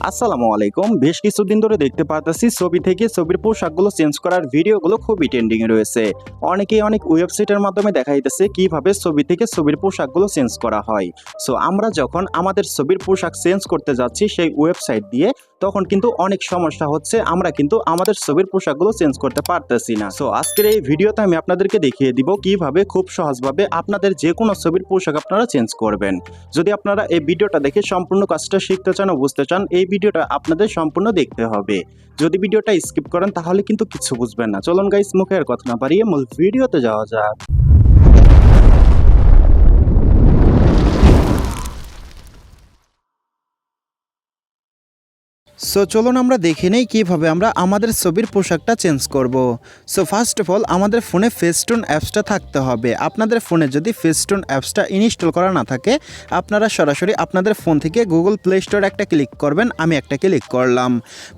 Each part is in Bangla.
আসসালামু আলাইকুম। বেশ কিছুদিন ধরে দেখতে পারতেছি ছবি থেকে ছবির পোশাকগুলো চেঞ্জ করার ভিডিওগুলো খুবই ট্রেন্ডিং এ রয়েছে। অনেকেই অনেক ওয়েবসাইটের মাধ্যমে দেখাইতেছে কিভাবে ছবি থেকে ছবির পোশাকগুলো চেঞ্জ করা হয়। সো আমরা যখন আমাদের ছবির পোশাক চেঞ্জ করতে যাচ্ছি সেই ওয়েবসাইট দিয়ে, তখন কিন্তু অনেক সমস্যা হচ্ছে, আমরা কিন্তু আমাদের ছবির পোশাকগুলো চেঞ্জ করতে পারতেছি না। সো আজকের এই ভিডিওতে আমি আপনাদেরকে দেখিয়ে দিব কিভাবে খুব সহজভাবে আপনাদের যে কোনো ছবির পোশাক আপনারা চেঞ্জ করবেন। যদি আপনারা এই ভিডিওটা দেখে সম্পূর্ণ কাজটা শিখতে চান ও বুঝতে চান, এই ভিডিওটা আপনাদের সম্পূর্ণ দেখতে হবে। যদি ভিডিওটা স্কিপ করেন তাহলে কিন্তু কিছু বুঝবেন না। চলুন গাইস, মুখের কথা না বাড়িয়ে মূল ভিডিওতে যাওয়া যাক। সো চলুন আমরা দেখে নেই কিভাবে আমরা আমাদের ছবির পোশাকটা চেঞ্জ করব। সো ফার্স্ট অফ অল আমাদের ফোনে ফেস্টুন অ্যাপসটা থাকতে হবে। আপনাদের ফোনে যদি ফেস্টুন অ্যাপসটা ইনস্টল করা না থাকে, আপনারা সরাসরি আপনাদের ফোন থেকে গুগল প্লে স্টোরে একটা ক্লিক করবেন। আমি একটা ক্লিক করলাম।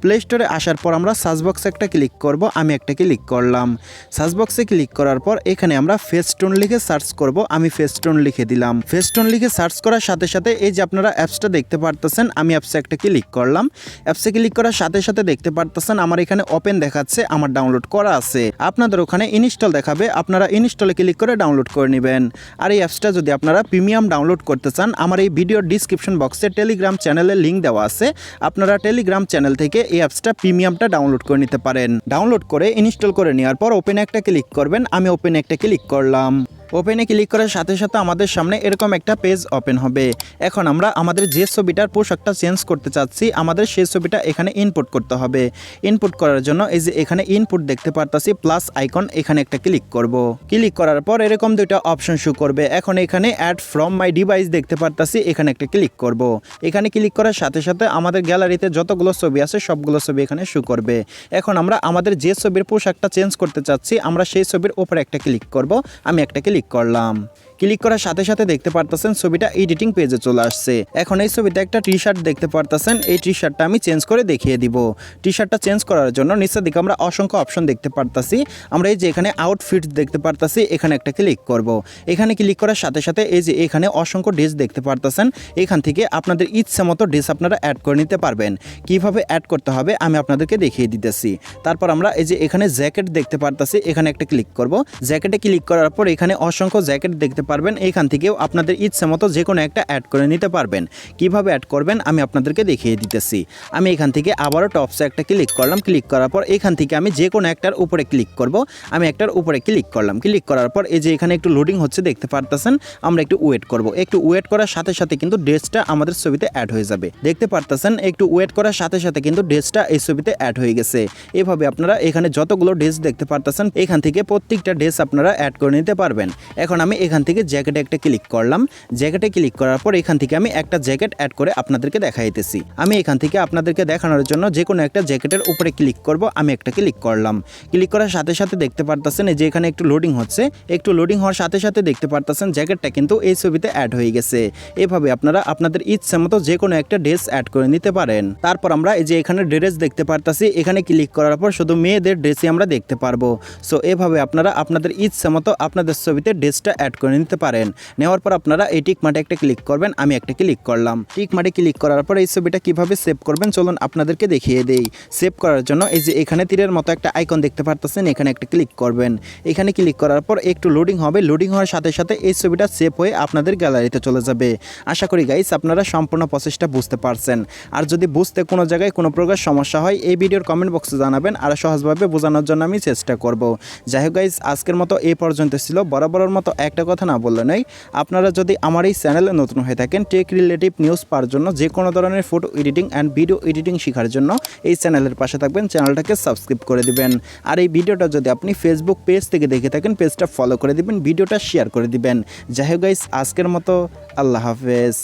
প্লে স্টোরে আসার পর আমরা সার্চ বক্সে একটা ক্লিক করব। আমি একটা ক্লিক করলাম। সার্চ বক্সে ক্লিক করার পর এখানে আমরা ফেস্টুন লিখে সার্চ করব। আমি ফেস্টুন লিখে দিলাম। ফেস্টুন লিখে সার্চ করার সাথে সাথে এই যে আপনারা অ্যাপসটা দেখতে পারতেছেন, আমি অ্যাপসে একটা ক্লিক করলাম। অ্যাপসে ক্লিক করার সাথে সাথে দেখতে পারতেছেন আমার এখানে ওপেন দেখাচ্ছে, আমার ডাউনলোড করা আছে। আপনাদের ওখানে ইনস্টল দেখাবে, আপনারা ইনস্টলে ক্লিক করে ডাউনলোড করে নেবেন। আর এই অ্যাপসটা যদি আপনারা প্রিমিয়াম ডাউনলোড করতে চান, আমার এই ভিডিওর ডিসক্রিপশন বক্সে টেলিগ্রাম চ্যানেলের লিঙ্ক দেওয়া আছে। আপনারা টেলিগ্রাম চ্যানেল থেকে এই অ্যাপসটা প্রিমিয়ামটা ডাউনলোড করে নিতে পারেন। ডাউনলোড করে ইনস্টল করে নেওয়ার পর ওপেনে একটা ক্লিক করবেন। আমি ওপেনে একটা ক্লিক করলাম। ওপেনে ক্লিক করার সাথে সাথে আমাদের সামনে এরকম একটা পেজ ওপেন হবে। এখন আমরা আমাদের যে ছবিটার পোশাকটা চেঞ্জ করতে চাচ্ছি, আমাদের সেই ছবিটা এখানে ইনপুট করতে হবে। ইনপুট করার জন্য এই যে এখানে ইনপুট দেখতে পারতাছি প্লাস আইকন, এখানে একটা ক্লিক করব। ক্লিক করার পর এরকম দুইটা অপশন শো করবে। এখন এখানে অ্যাড ফ্রম মাই ডিভাইস দেখতে পারতাছি, এখানে একটা ক্লিক করব। এখানে ক্লিক করার সাথে সাথে আমাদের গ্যালারিতে যতগুলো ছবি আছে সবগুলো ছবি এখানে শো করবে। এখন আমরা আমাদের যে ছবির পোশাকটা চেঞ্জ করতে চাচ্ছি, আমরা সেই ছবির উপরে একটা ক্লিক করব। আমি একটা ক্লিক করলাম। ক্লিক করার সাথে সাথে দেখতে পারতেছেন ছবিটা এডিটিং পেজে চলে আসছে। এখন এই ছবিতে একটা টি শার্ট দেখতে পারতেছেন, এই টি শার্টটা আমি চেঞ্জ করে দেখিয়ে দিব। টি শার্টটা চেঞ্জ করার জন্য নিচের দিকে আমরা অসংখ্য অপশন দেখতে পারতাছি। আমরা এই যে এখানে আউটফিট দেখতে পারতাছি, এখানে একটা ক্লিক করব। এখানে ক্লিক করার সাথে সাথে এই যে এখানে অসংখ্য ড্রেস দেখতে পারতেছেন, এখান থেকে আপনাদের ইচ্ছা মতো ড্রেস আপনারা অ্যাড করে নিতে পারবেন। কিভাবে অ্যাড করতে হবে আমি আপনাদেরকে দেখিয়ে দিতেছি। তারপর আমরা এই যে এখানে জ্যাকেট দেখতে পারতাছি, এখানে একটা ক্লিক করব। জ্যাকেটে ক্লিক করার পর এখানে অসংখ্য জ্যাকেট দেখতে পারবেন, এখান থেকেও আপনাদের ইচ্ছা মতো যে কোনো একটা অ্যাড করে নিতে পারবেন। কিভাবে অ্যাড করবেন আমি আপনাদেরকে দেখিয়ে দিতেছি। আমি এখান থেকে আবারও টপসে একটা ক্লিক করলাম। ক্লিক করার পর এখান থেকে আমি যে কোনো একটার উপরে ক্লিক করব। আমি একটার উপরে ক্লিক করলাম। ক্লিক করার পর এই যে এখানে একটু লোডিং হচ্ছে দেখতে পারতেছেন, আমরা একটু ওয়েট করব। একটু ওয়েট করার সাথে সাথে কিন্তু ড্রেসটা আমাদের ছবিতে অ্যাড হয়ে যাবে। দেখতে পারতেছেন একটু ওয়েট করার সাথে সাথে কিন্তু ড্রেসটা এই ছবিতে অ্যাড হয়ে গেছে। এভাবে আপনারা এখানে যতগুলো ড্রেস দেখতে পারতেছেন, এখান থেকে প্রত্যেকটা ড্রেস আপনারা অ্যাড করে নিতে পারবেন। এখন আমি এখান থেকে জ্যাকেটে একটা ক্লিক করলাম। জ্যাকেটে ক্লিক করার পর এখান থেকে আমি একটা জ্যাকেট অ্যাড করে আপনাদেরকে দেখাইতেছি। আমি এখান থেকে আপনাদেরকে দেখানোর জন্য যে কোনো একটা জ্যাকেটের উপরে ক্লিক করব। আমি একটা ক্লিক করলাম। ক্লিক করার সাথে সাথে দেখতে পারতেছেন যে এখানে একটু লোডিং হচ্ছে। একটু লোডিং হওয়ার সাথে সাথে দেখতে পারতেছেন জ্যাকেটটা কিন্তু এই ছবিতে অ্যাড হয়ে গেছে। এভাবে আপনারা আপনাদের ইচ্ছা মতো যে কোনো একটা ড্রেস অ্যাড করে নিতে পারেন। তারপর আমরা এই যে এখানে ড্রেস দেখতে পারতেছি, এখানে ক্লিক করার পর শুধু মেয়েদের ড্রেসই আমরা দেখতে পারবো। সো এভাবে আপনারা আপনাদের ইচ্ছা মতো আপনাদের ছবিতে ড্রেসটা অ্যাড করে নিতে পারেন। নেওয়ার পর আপনারা এই টিক মার্কে একটা ক্লিক করবেন। আমি একটা ক্লিক করলাম। টিক মার্কে ক্লিক করার পর এই ছবিটা কিভাবে সেভ করবেন চলুন আপনাদেরকে দেখিয়ে দেই। সেভ করার জন্য এই যে এখানে তীরের মতো একটা আইকন দেখতে পারতেছেন, এখানে একটা ক্লিক করবেন। এখানে ক্লিক করার পর একটু লোডিং হবে। লোডিং হওয়ার সাথে সাথে এই ছবিটা সেভ হয়ে আপনাদের গ্যালারিতে চলে যাবে। আশা করি গাইস আপনারা সম্পূর্ণ প্রসেসটা বুঝতে পারছেন। আর যদি বুঝতে কোনো জায়গায় কোনো প্রকার সমস্যা হয় এই ভিডিওর কমেন্ট বক্সে জানাবেন, আর সহজভাবে বোঝানোর জন্য আমি চেষ্টা করব। যাই হোক গাইস, আজকের মতো এই পর্যন্ত ছিল। বরাবরের মতো একটা কথা না বললে নয়, আপনারা যদি আমার এই চ্যানেলে নতুন হয়ে থাকেন, টেক রিলেটিভ নিউজ পাওয়ার জন্য, যে কোনো ধরনের photo editing and video editing শেখার জন্য এই চ্যানেলের পাশে থাকবেন, চ্যানেলটাকে সাবস্ক্রাইব করে দিবেন। আর এই ভিডিওটা যদি আপনি ফেসবুক পেজ থেকে দেখে থাকেন, পেজটা ফলো করে দিবেন, ভিডিওটা শেয়ার করে দিবেন। যাই হোক গাইস, আজকের মতো আল্লাহ হাফেজ।